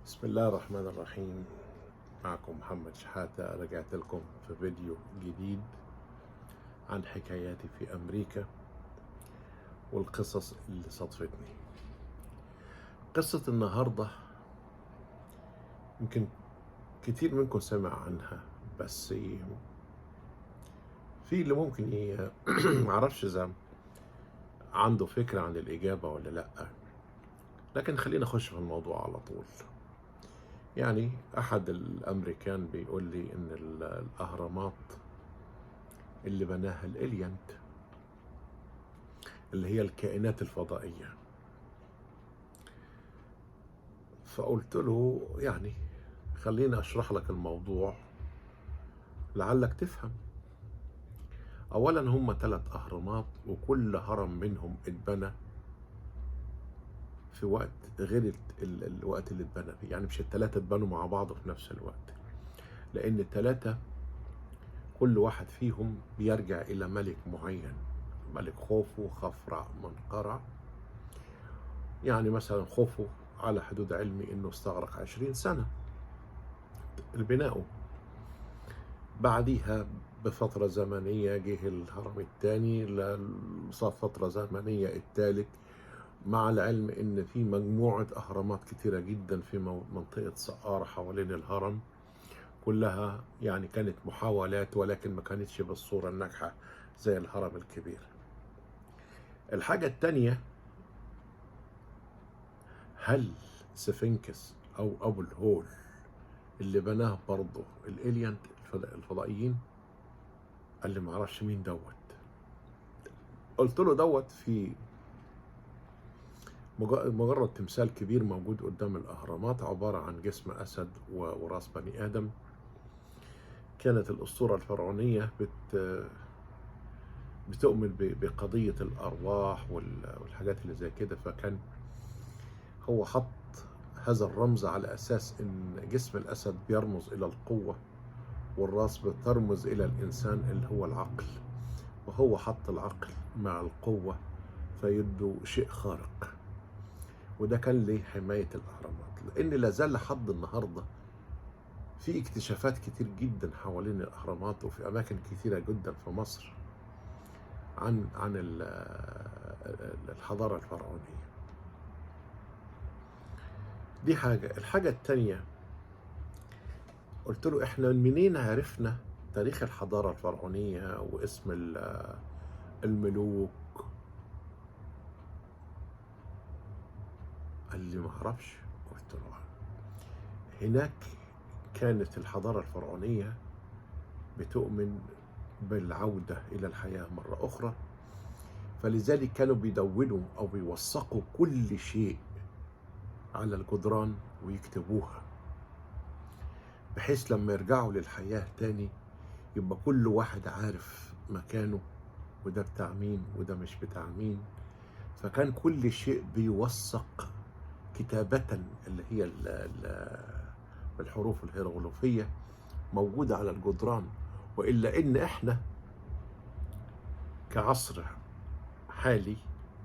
بسم الله الرحمن الرحيم. معكم محمد شحاتة، رجعت لكم في فيديو جديد عن حكاياتي في أمريكا والقصص اللي صدفتني. قصة النهاردة يمكن كتير منكم سمع عنها، بس في اللي ممكن معرفش إذا عنده فكرة عن الإجابة ولا لأ، لكن خلينا نخش في الموضوع على طول. يعني أحد الأمريكان بيقول لي إن الأهرامات اللي بناها الإلينت، اللي هي الكائنات الفضائية. فقلت له يعني خليني أشرح لك الموضوع لعلك تفهم. أولا هم 3 أهرامات، وكل هرم منهم اتبنى في وقت غير الوقت اللي اتبنى فيه. يعني مش ال3 اتبنوا مع بعض في نفس الوقت، لأن ال3 كل واحد فيهم بيرجع إلى ملك معين، ملك خوفو، خفرع، منقرع. يعني مثلا خوفو على حدود علمي إنه استغرق 20 سنة البناء. بعديها بفترة زمنية جه الهرم الثاني، صار فترة زمنية الثالث، مع العلم ان في مجموعة اهرامات كتيرة جدا في منطقة سقارة حوالين الهرم، كلها يعني كانت محاولات ولكن ما كانتش بالصورة الناجحة زي الهرم الكبير. الحاجة الثانية، هل سفنكس او ابو الهول اللي بناه برضه الالينت الفضائيين؟ قال لي معرفش مين دوت. قلت له دوت في مجرد تمثال كبير موجود قدام الأهرامات، عبارة عن جسم أسد وراس بني آدم. كانت الأسطورة الفرعونية بتؤمن بقضية الأرواح والحاجات اللي زي كده، فكان هو حط هذا الرمز على أساس إن جسم الأسد بيرمز إلى القوة، والراس بترمز إلى الإنسان اللي هو العقل، وهو حط العقل مع القوة فيدوا شيء خارق. وده كان لحماية الأهرامات، لأن لازال لحد النهاردة في اكتشافات كتير جدا حوالين الأهرامات وفي أماكن كتيرة جدا في مصر عن الحضارة الفرعونية. دي حاجة. الحاجة التانية، قلت له إحنا منين عرفنا تاريخ الحضارة الفرعونية واسم الملوك؟ قال لي معرفش. قلت له هناك كانت الحضارة الفرعونية بتؤمن بالعودة إلى الحياة مرة أخرى، فلذلك كانوا بيدونوا أو بيوثقوا كل شيء على الجدران ويكتبوها، بحيث لما يرجعوا للحياة تاني يبقى كل واحد عارف مكانه، وده بتاع مين وده مش بتاع مين. فكان كل شيء بيوثق كتابة، اللي هي بالحروف الهيروغليفية موجودة على الجدران. وإلا إن إحنا كعصر حالي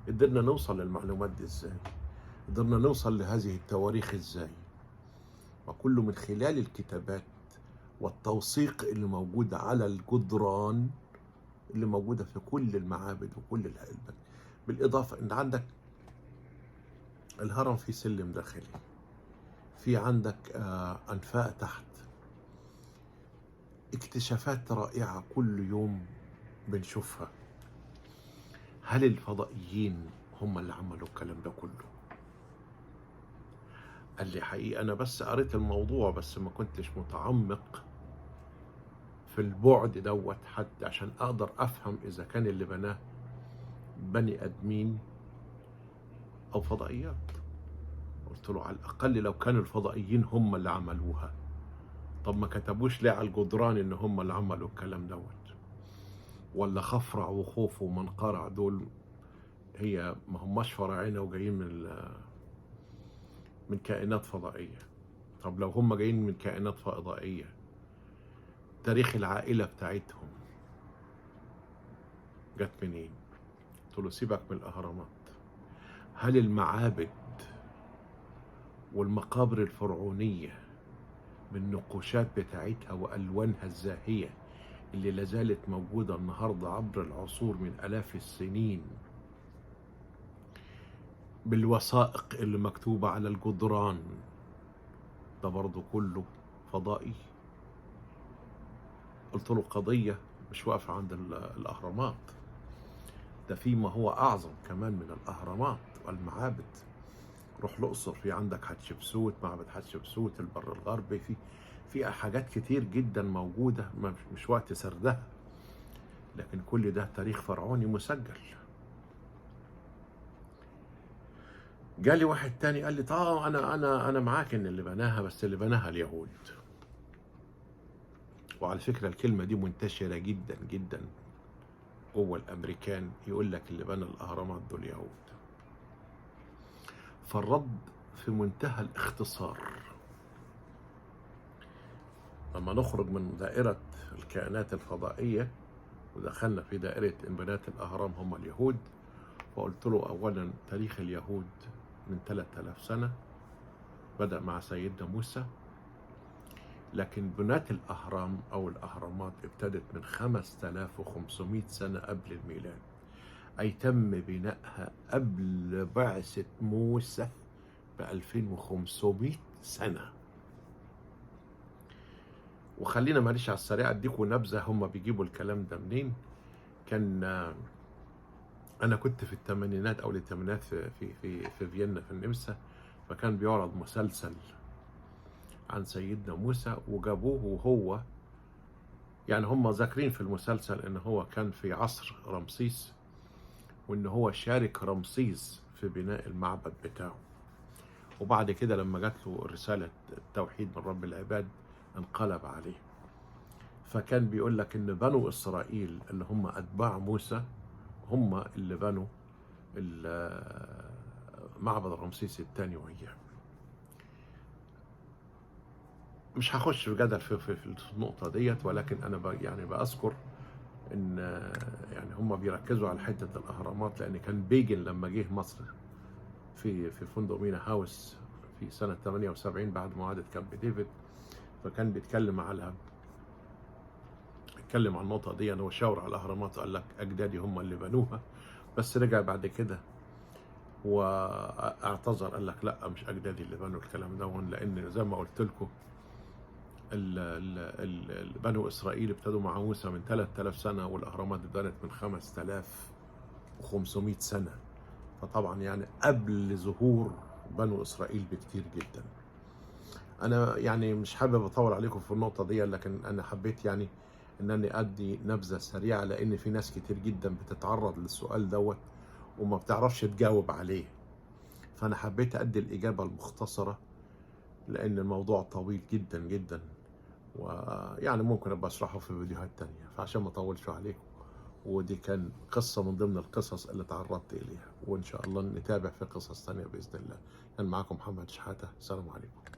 قدرنا نوصل للمعلومات دي إزاي؟ قدرنا نوصل لهذه التواريخ إزاي؟ وكله من خلال الكتابات والتوثيق اللي موجودة على الجدران، اللي موجودة في كل المعابد وكل العلبة. بالإضافة إن عندك الهرم في سلم داخلي، في عندك أنفاق تحت، اكتشافات رائعة كل يوم بنشوفها. هل الفضائيين هم اللي عملوا الكلام ده كله؟ قال لي حقيقة أنا بس قريت الموضوع، بس ما كنتش متعمق في البعد دوت حتى عشان أقدر أفهم إذا كان اللي بناه بني آدمين أو فضائيات. قلت له على الأقل لو كانوا الفضائيين هم اللي عملوها، طب ما كتبوش ليه على الجدران إن هم اللي عملوا الكلام دوت؟ ولا خفرع وخوف ومنقرع دول هي ما هماش فراعنة وجايين من كائنات فضائية؟ طب لو هم جايين من كائنات فضائية، تاريخ العائلة بتاعتهم جت منين؟ قلت له سيبك من الأهرامات، هل المعابد والمقابر الفرعونية بالنقوشات بتاعتها وألوانها الزاهية اللي لازالت موجودة النهاردة عبر العصور من آلاف السنين، بالوثائق اللي مكتوبة على الجدران، ده برضه كله فضائي. قلت له قضية مش واقفة عند الأهرامات، ده في ما هو أعظم كمان من الأهرامات والمعابد. روح الأقصر، في عندك حتشبسوت، معبد حتشبسوت، البر الغربي، في حاجات كتير جدا موجودة مش وقت سردها، لكن كل ده تاريخ فرعوني مسجل. جالي واحد تاني قال لي طبعا انا معاك ان اللي بناها، بس اللي بناها اليهود. وعلى فكرة الكلمة دي منتشرة جدا جدا جوه الامريكان، يقول لك اللي بنى الاهرامات دول يهود. فالرد في منتهى الاختصار. لما نخرج من دائرة الكائنات الفضائية ودخلنا في دائرة إن بنات الأهرام هم اليهود، فقلت له أولا تاريخ اليهود من 3000 سنة بدأ مع سيدنا موسى، لكن بناة الأهرام أو الأهرامات ابتدت من 5500 سنة قبل الميلاد، أي تم بنائها قبل بعثة موسى ب 2500 سنة. وخلينا معلش على السريع اديكم نبذه هم بيجيبوا الكلام ده منين. كان انا كنت في الثمانينات او الثمانينات في فيينا في النمسا، فكان بيعرض مسلسل عن سيدنا موسى، وجابوه وهو يعني هم ذاكرين في المسلسل ان هو كان في عصر رمسيس، وان هو شارك رمسيس في بناء المعبد بتاعه. وبعد كده لما جات له رساله التوحيد من رب العباد انقلب عليه. فكان بيقول لك ان بنو اسرائيل اللي هم اتباع موسى هم اللي بنوا معبد رمسيس الثاني وإياه. مش هخش في جدل في النقطة ديت، ولكن أنا يعني بأذكر إن يعني هم بيركزوا على حتة الأهرامات، لأن كان بيجن لما جه مصر في فندق مينا هاوس في سنة 78 بعد معاهدة كامب ديفيد، فكان بيتكلم عن النقطة دي. هو شاور على الأهرامات وقال لك أجدادي هم اللي بنوها، بس رجع بعد كده واعتذر قال لك لا مش اجدادي اللي بنوا الكلام ده، لان زي ما قلت لكم بنو اسرائيل ابتدوا مع موسى من 3000 سنه، والاهرامات اتبنت من 5500 سنه، فطبعا يعني قبل ظهور بنو اسرائيل بكتير جدا. انا يعني مش حابب اطول عليكم في النقطه دي، لكن انا حبيت يعني انني ادي نبذه سريعه، لان في ناس كتير جدا بتتعرض للسؤال دوت وما بتعرفش تجاوب عليه، فأنا حبيت أدي الإجابة المختصرة لأن الموضوع طويل جدا جدا، ويعني ممكن أبقى أشرحه في فيديوهات تانية، فعشان ما أطولش عليكم. ودي كان قصة من ضمن القصص اللي تعرضت إليها، وإن شاء الله نتابع في قصص تانية بإذن الله. كان معاكم محمد شحاتة، السلام عليكم.